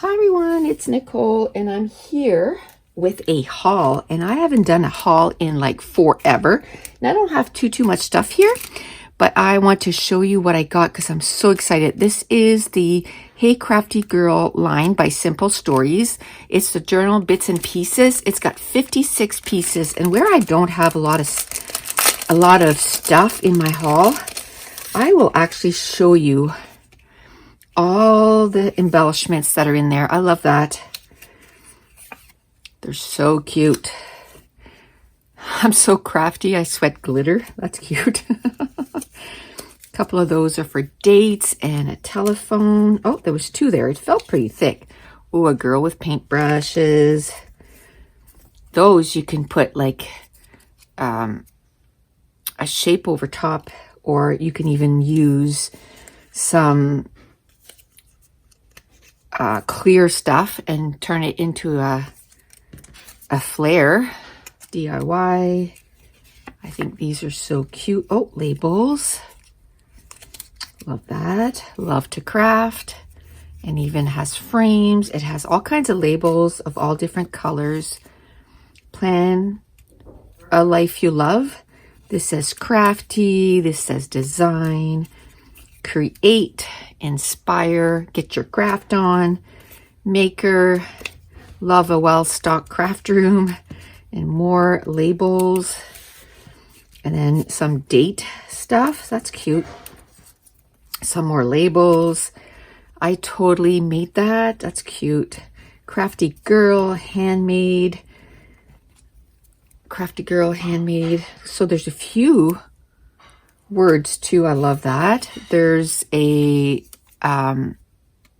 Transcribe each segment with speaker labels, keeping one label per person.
Speaker 1: Hi everyone, it's Nicole and I'm here with a haul, and I haven't done a haul in like forever, and I don't have too much stuff here, but I want to show you what I got because I'm so excited. This is the Hey Crafty Girl line by Simple Stories. It's the journal bits and pieces. It's got 56 pieces, and where I don't have a lot of stuff in my haul, I will actually show you all the embellishments that are in there. I love that. They're so cute. I'm so crafty. I sweat glitter. That's cute. A couple of those are for dates and a telephone. Oh, there was two there. It felt pretty thick. Oh, a girl with paintbrushes. Those you can put like a shape over top, or you can even use some clear stuff and turn it into a flare. DIY. I think these are so cute. Oh, labels. Love that. Love to craft. And even has frames. It has all kinds of labels of all different colors. Plan a life you love. This says crafty. This says design. Create. Inspire. Get your craft on. Maker. Love a well-stocked craft room. And more labels. And then some date stuff. That's cute. Some more labels. I totally made that. That's cute. Crafty Girl, handmade. Crafty Girl, handmade. So there's a few words too. I love that. There's a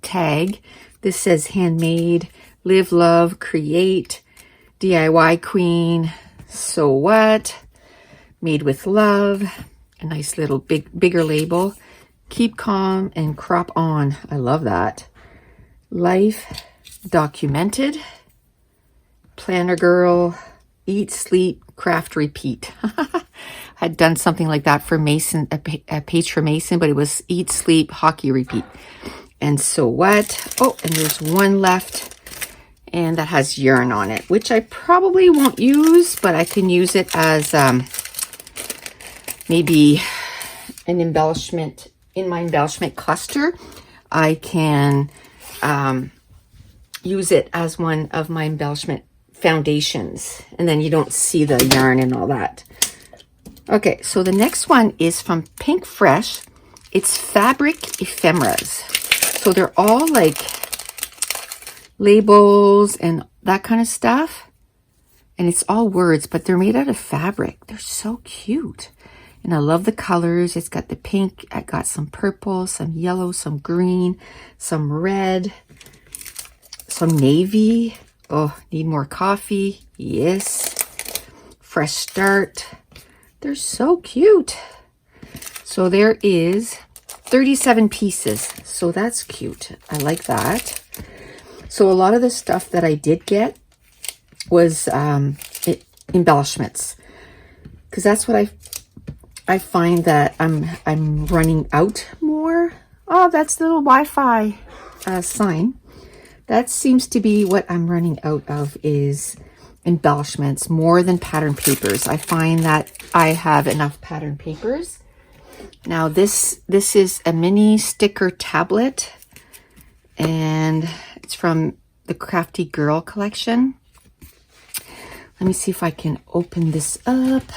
Speaker 1: tag. This says handmade. Live, love, create. DIY queen. So what? Made with love. A nice little bigger label. Keep calm and crop on. I love that. Life documented. Planner girl. Eat, sleep, craft, repeat. I'd done something like that for Mason, a page for Mason, but it was eat, sleep, hockey, repeat. And so what? Oh, and there's one left, and that has yarn on it, which I probably won't use, but I can use it as maybe an embellishment in my embellishment cluster. I can use it as one of my ephemeris foundations, and then you don't see the yarn and all that. Okay, so the next one is from Pink Fresh. It's fabric ephemeras. So they're all like labels and that kind of stuff, and it's all words, but they're made out of fabric. They're so cute, and I love the colors. It's got the pink, I got some purple, some yellow, some green, some red, some navy. Oh, need more coffee. Yes. Fresh start. They're so cute. So there is 37 pieces. So that's cute. I like that. So a lot of the stuff that I did get was embellishments, because that's what I find that I'm running out more. Oh, that's the little Wi-Fi sign. That seems to be what I'm running out of, is embellishments more than pattern papers. I find that I have enough pattern papers. Now this is a mini sticker tablet, and it's from the Crafty Girl collection. Let me see if I can open this up,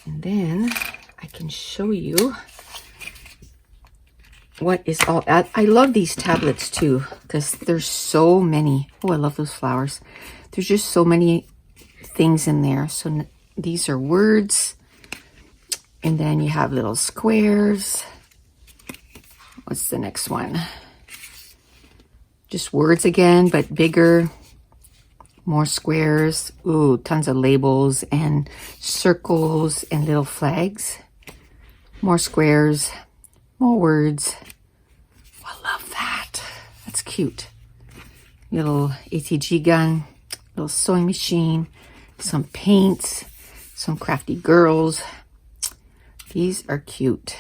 Speaker 1: and then I can show you what is all. I love these tablets too, because there's so many. Oh, I love those flowers. There's just so many things in there. So these are words, and then you have little squares. What's the next one? Just words again, but bigger. More squares. Ooh, tons of labels and circles and little flags. More squares, more words. I love that. That's cute. Little ATG gun, little sewing machine, some paints, some crafty girls. These are cute.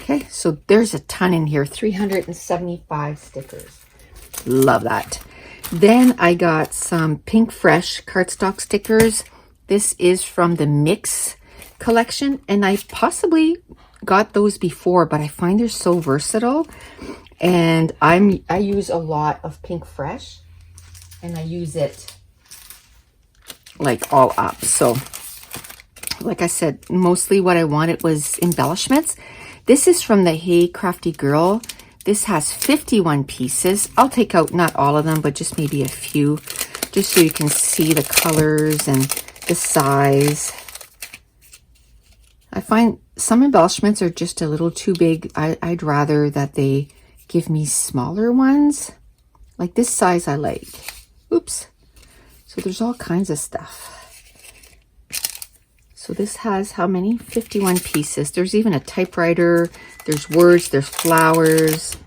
Speaker 1: Okay, so there's a ton in here, 375 stickers. Love that. Then I got some Pink Fresh cardstock stickers. This is from the Mix collection, and I possibly got those before, but I find they're so versatile. And I use a lot of Pink Fresh, and I use it like all up. So like I said, mostly what I wanted was embellishments. This is from the Hey Crafty Girl. This has 51 pieces. I'll take out not all of them, but just maybe a few, just so you can see the colors and the size. I find some embellishments are just a little too big. I'd rather that they give me smaller ones. Like this size I like. Oops. So there's all kinds of stuff. So this has how many? 51 pieces. There's even a typewriter. There's words. There's flowers.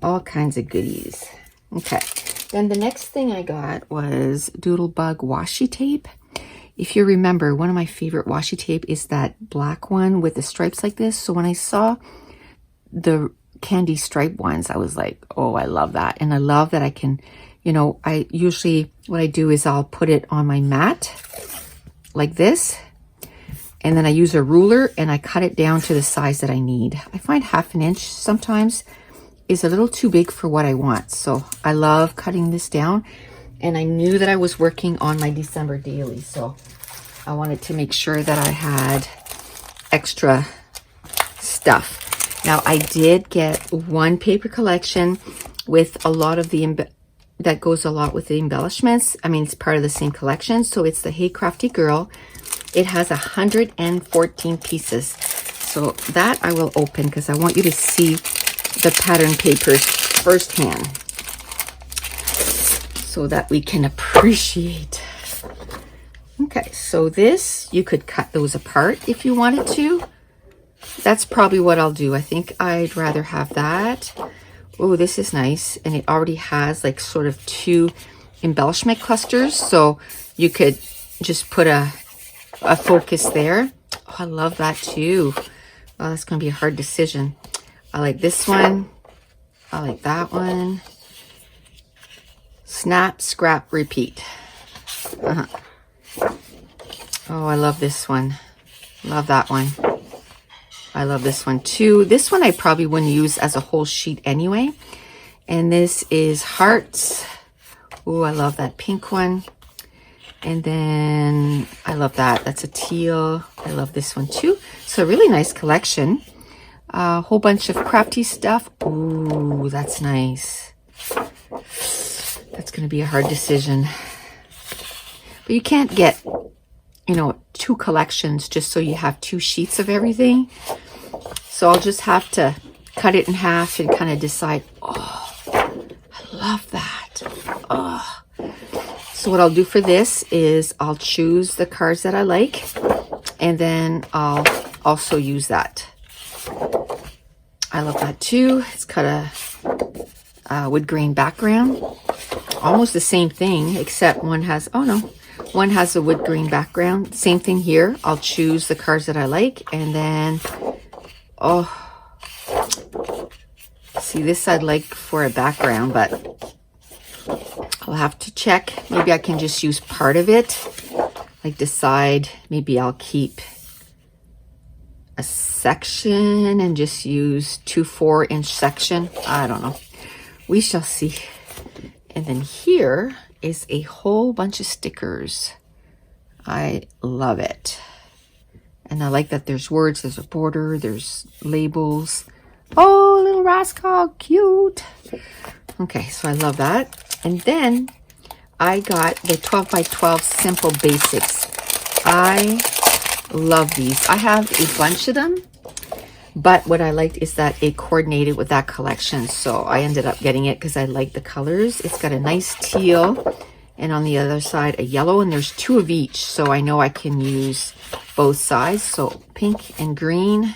Speaker 1: All kinds of goodies. Okay. Then the next thing I got was Doodlebug washi tape. If you remember, one of my favorite washi tape is that black one with the stripes like this. So when I saw the candy stripe ones, I was like, oh, I love that. And I love that I can, you know, I usually, what I do is I'll put it on my mat like this. And then I use a ruler and I cut it down to the size that I need. I find 1/2 inch sometimes is a little too big for what I want. So I love cutting this down. And I knew that I was working on my December daily. So I wanted to make sure that I had extra stuff. Now I did get one paper collection with a lot of the, that goes a lot with the embellishments. I mean, it's part of the same collection. So it's the Hey Crafty Girl. It has 114 pieces. So that I will open because I want you to see the pattern papers firsthand so that we can appreciate. Okay, so this, you could cut those apart if you wanted to. That's probably what I'll do. I think I'd rather have that. Oh, this is nice. And it already has like sort of 2 embellishment clusters. So you could just put a focus there. Oh, I love that too. Oh, that's going to be a hard decision. I like this one. I like that one. Snap, scrap, repeat. Oh, I love this one. Love that one. I love this one too. This one I probably wouldn't use as a whole sheet anyway. And this is hearts. Oh, I love that pink one. And then I love that. That's a teal. I love this one too. So a really nice collection. A whole bunch of crafty stuff. Ooh, that's nice. That's going to be a hard decision. But you can't get, you know, 2 collections just so you have 2 sheets of everything. So I'll just have to cut it in half and kind of decide, oh, I love that. Oh. So what I'll do for this is I'll choose the cards that I like, and then I'll also use that. I love that too. It's got a wood grain background. Almost the same thing, except one has, oh no, one has a wood grain background. Same thing here. I'll choose the cards that I like, and then, oh, see, this I'd like for a background, but I'll have to check. Maybe I can just use part of it. Like decide, maybe I'll keep a section and just use 2 4-inch section. I don't know. We shall see. And then here is a whole bunch of stickers. I love it. And I like that there's words, there's a border, there's labels. Oh, little rascal, cute. Okay, so I love that. And then I got the 12 by 12 Simple Basics. I love these. I have a bunch of them, but what I liked is that it coordinated with that collection. So I ended up getting it because I like the colors. It's got a nice teal, and on the other side a yellow, and there's 2 of each. So I know I can use both sides. So pink and green,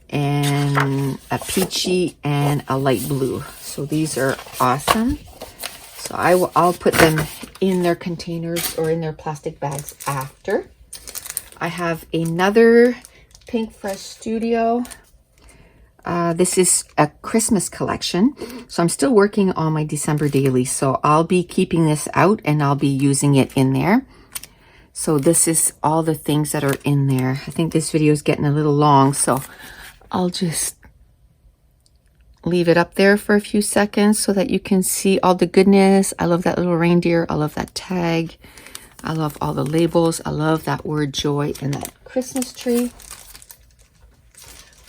Speaker 1: and a peachy and a light blue. So these are awesome. So I'll put them in their containers or in their plastic bags after. I have another Pink Fresh Studio. This is a Christmas collection. So I'm still working on my December daily. So I'll be keeping this out and I'll be using it in there. So this is all the things that are in there. I think this video is getting a little long, so I'll just leave it up there for a few seconds so that you can see all the goodness. I love that little reindeer. I love that tag. I love all the labels. I love that word joy and that Christmas tree.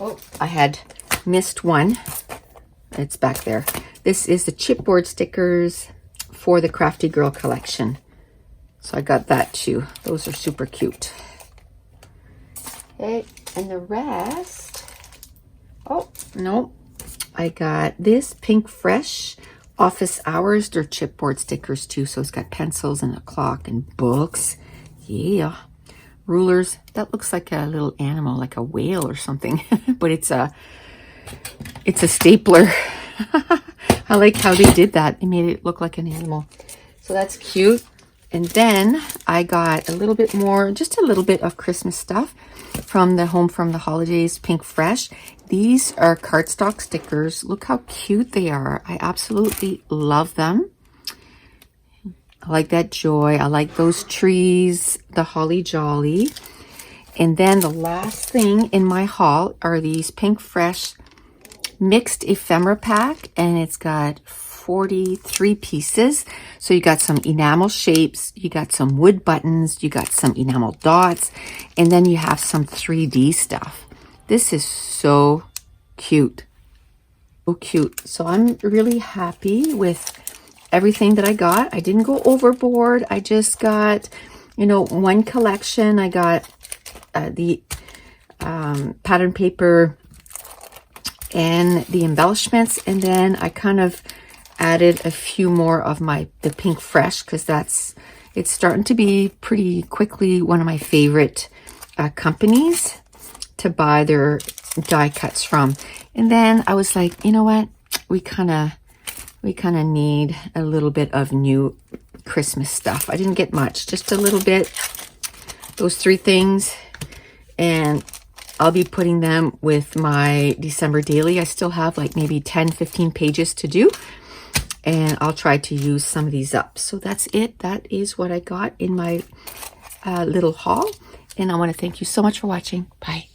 Speaker 1: Oh, I had missed one. It's back there. This is the chipboard stickers for the Crafty Girl collection. So I got that too. Those are super cute. Okay, and the rest. Oh, no. I got this Pink Fresh Office Hours. They're chipboard stickers too. So it's got pencils and a clock and books. Yeah. Rulers. That looks like a little animal, like a whale or something. But it's a stapler. I like how they did that. They made it look like an animal. So that's cute. And then I got a little bit more, just a little bit of Christmas stuff from the Home from the Holidays Pink Fresh. These are cardstock stickers. Look how cute they are. I absolutely love them. I like that joy. I like those trees, the holly jolly. And then the last thing in my haul are these Pink Fresh mixed ephemera pack, and it's got 43 pieces. So you got some enamel shapes, you got some wood buttons, you got some enamel dots, and then you have some 3D stuff. This is so cute. So cute. So I'm really happy with everything that I got. I didn't go overboard. I just got, you know, one collection. I got the pattern paper and the embellishments, and then I kind of added a few more of the Pink Fresh, because it's starting to be pretty quickly one of my favorite companies to buy their die cuts from. And then I was like, you know what, we kind of need a little bit of new Christmas stuff. I didn't get much, just a little bit, those 3 things, and I'll be putting them with my December daily. I still have like maybe 10-15 pages to do, and I'll try to use some of these up. So that's it. That is what I got in my little haul, and I want to thank you so much for watching. Bye.